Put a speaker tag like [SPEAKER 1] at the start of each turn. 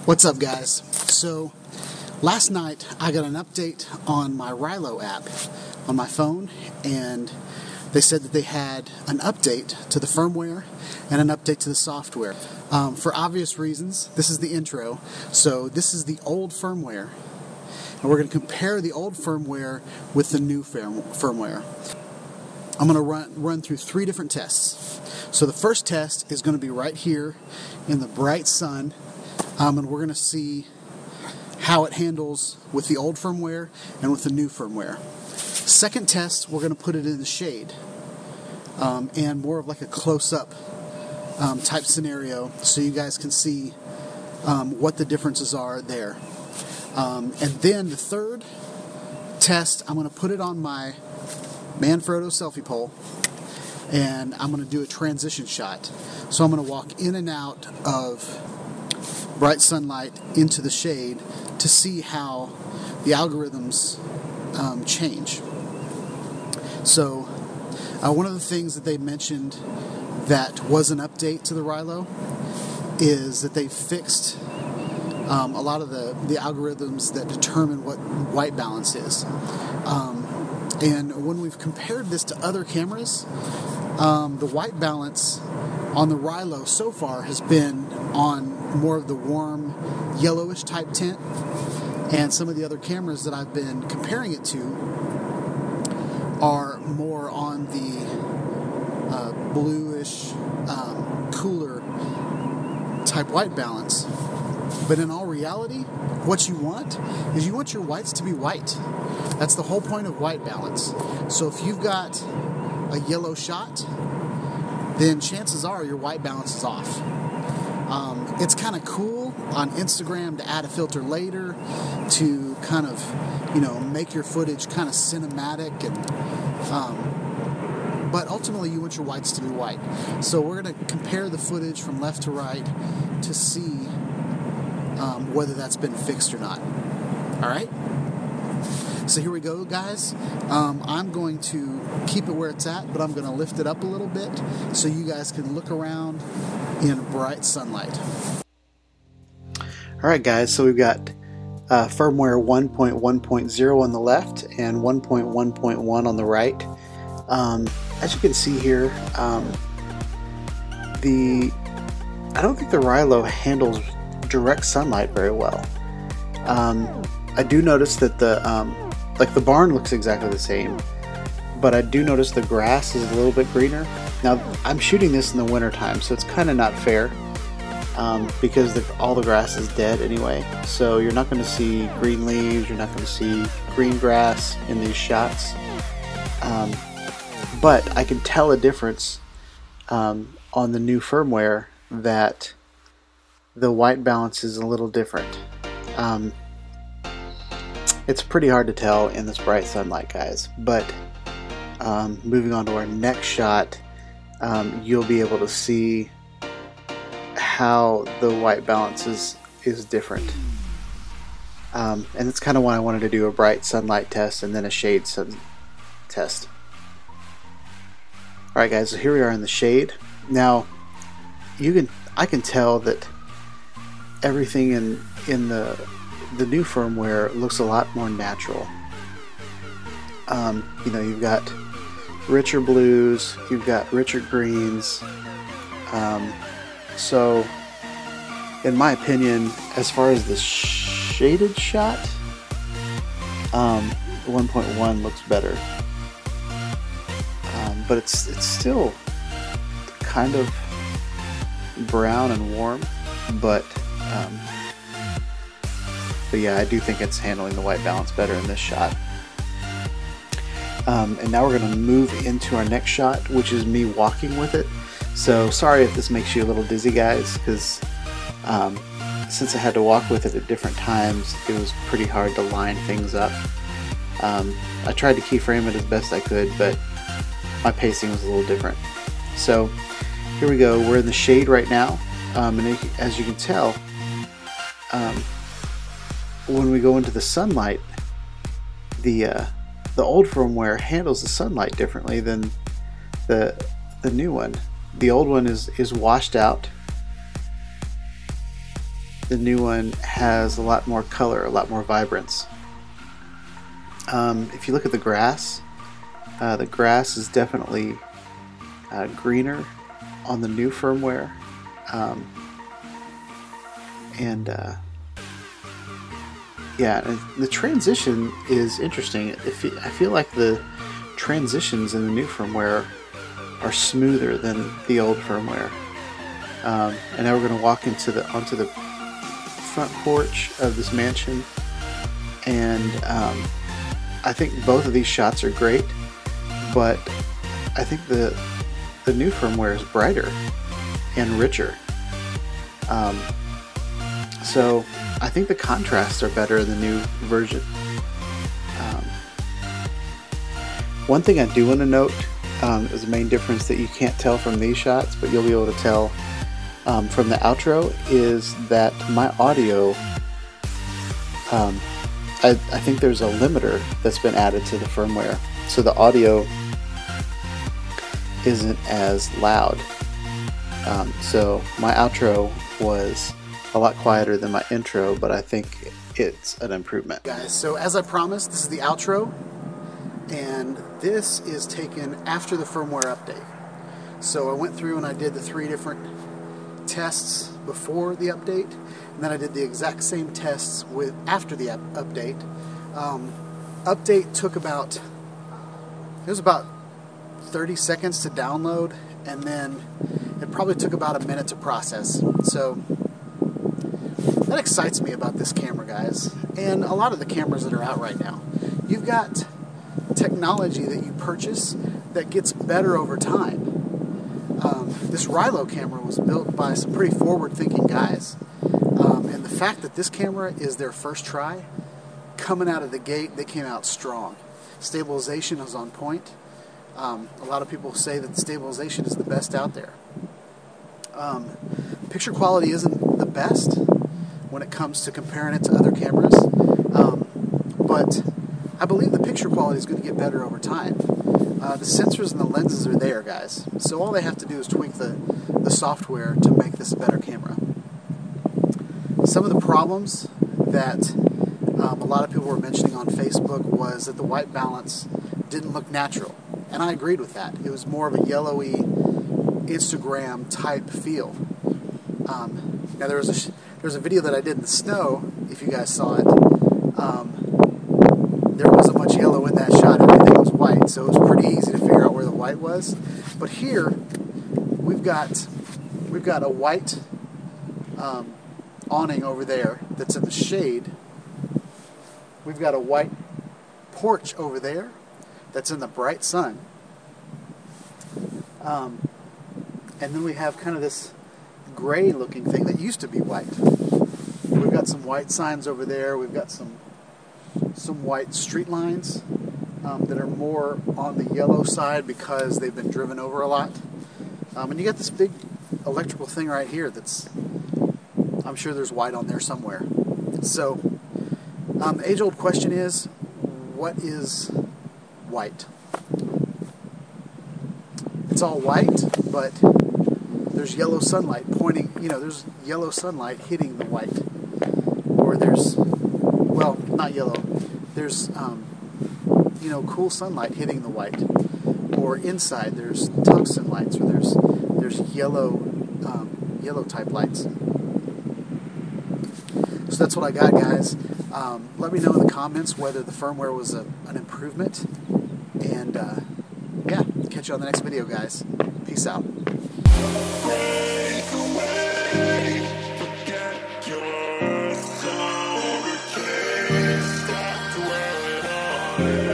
[SPEAKER 1] What's up, guys? So last night I got an update on my Rylo app on my phone, and they said that they had an update to the firmware and an update to the software. For obvious reasons, this is the intro. So this is the old firmware, and we're going to compare the old firmware with the new firmware. I'm going to run through 3 different tests. So the first test is going to be right here in the bright sun, and we're going to see how it handles with the old firmware and with the new firmware. Second test, we're going to put it in the shade, and more of like a close-up type scenario, so you guys can see what the differences are there. And then the third test, I'm going to put it on my Manfrotto selfie pole, and I'm going to do a transition shot. So I'm going to walk in and out of bright sunlight into the shade to see how the algorithms change. So one of the things that they mentioned that was an update to the Rylo is that they fixed a lot of the algorithms that determine what white balance is. And when we've compared this to other cameras, the white balance on the Rylo so far has been on more of the warm yellowish type tint, and some of the other cameras that I've been comparing it to are more on the bluish, cooler type white balance. But in all reality, what you want is you want your whites to be white. That's the whole point of white balance. So if you've got a yellow shot, then chances are your white balance is off. It's kind of cool on Instagram to add a filter later to kind of, make your footage kind of cinematic, and but ultimately you want your whites to be white. So we're going to compare the footage from left to right to see whether that's been fixed or not. All right? So here we go, guys. I'm going to keep it where it's at, but I'm going to lift it up a little bit so you guys can look around in bright sunlight. Alright, guys, so we've got firmware 1.1.0 on the left and 1.1.1 on the right. As you can see here, I don't think the Rylo handles direct sunlight very well. I do notice that the barn looks exactly the same, but I do notice the grass is a little bit greener. Now, I'm shooting this in the winter time, so it's kind of not fair, because all the grass is dead anyway. So you're not going to see green leaves, you're not going to see green grass in these shots. But I can tell a difference on the new firmware that the white balance is a little different. It's pretty hard to tell in this bright sunlight, guys, but moving on to our next shot, you'll be able to see how the white balance is different. And that's kind of why I wanted to do a bright sunlight test and then a shade sun test. Alright, guys, so here we are in the shade. Now, I can tell that everything in the new firmware looks a lot more natural. You've got richer blues, you've got richer greens. So, in my opinion, as far as the shaded shot, 1.1 looks better. But it's still kind of brown and warm, but yeah, I do think it's handling the white balance better in this shot. And now we're going to move into our next shot, which is me walking with it. So sorry if this makes you a little dizzy, guys, because since I had to walk with it at different times, it was pretty hard to line things up. I tried to keyframe it as best I could, but my pacing was a little different. So here we go, we're in the shade right now, and as you can tell, when we go into the sunlight, the old firmware handles the sunlight differently than the new one. The old one is washed out, the new one has a lot more color, a lot more vibrance. If you look at the grass is definitely greener on the new firmware, yeah, the transition is interesting. I feel like the transitions in the new firmware are smoother than the old firmware. And now we're going to walk onto the front porch of this mansion, and I think both of these shots are great, but I think the new firmware is brighter and richer. So I think the contrasts are better in the new version. One thing I do want to note is the main difference that you can't tell from these shots, but you'll be able to tell from the outro, is that my audio, I think there's a limiter that's been added to the firmware, so the audio isn't as loud. So my outro was a lot quieter than my intro, but I think it's an improvement. Guys, so as I promised, this is the outro, and this is taken after the firmware update. So I went through and I did the 3 different tests before the update, and then I did the exact same tests after the update. Update took about 30 seconds to download, and then it probably took about a minute to process. So that excites me about this camera, guys, and a lot of the cameras that are out right now. You've got technology that you purchase that gets better over time. This Rylo camera was built by some pretty forward-thinking guys, and the fact that this camera is their first try, coming out of the gate, they came out strong. Stabilization is on point. A lot of people say that stabilization is the best out there. Picture quality isn't the best when it comes to comparing it to other cameras, but I believe the picture quality is going to get better over time. The sensors and the lenses are there, guys, so all they have to do is tweak the software to make this a better camera. Some of the problems that a lot of people were mentioning on Facebook was that the white balance didn't look natural, and I agreed with that. It was more of a yellowy Instagram type feel. Now there was a video that I did in the snow, if you guys saw it. There wasn't much yellow in that shot, everything was white, so it was pretty easy to figure out where the white was. But here we've got a white awning over there that's in the shade. We've got a white porch over there that's in the bright sun. And then we have kind of this gray looking thing that used to be white. We've got some white signs over there. We've got some white street lines that are more on the yellow side because they've been driven over a lot. And you got this big electrical thing right here that's, I'm sure there's white on there somewhere. So the age-old question is, what is white? It's all white, but there's yellow sunlight pointing, there's yellow sunlight hitting the white. Or there's, well, not yellow, there's, cool sunlight hitting the white. Or inside there's tungsten lights, or there's yellow type lights. So that's what I got, guys. Let me know in the comments whether the firmware was an improvement. And yeah, catch you on the next video, guys. Peace out.
[SPEAKER 2] Yeah.